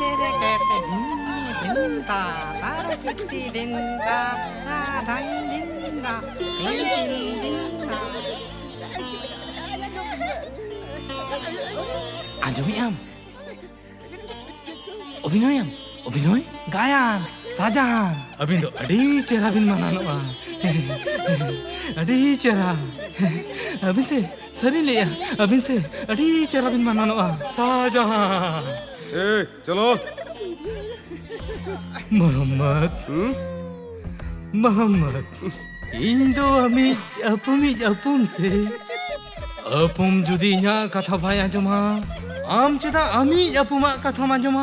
तेरे कहते दिन दिनदा तारा kitty दिनदा Tara दिनदा दिनदा Anjumi Obinoy Gayan Sajan Abin do adi cerah bin mananoa adi cerah abin se sari le abin se adi cerah bin mananoa Sajan चलो Muhammad Indo ami apum se apum judinya kata bhai anjuma am cheda ami apuma kata manjuma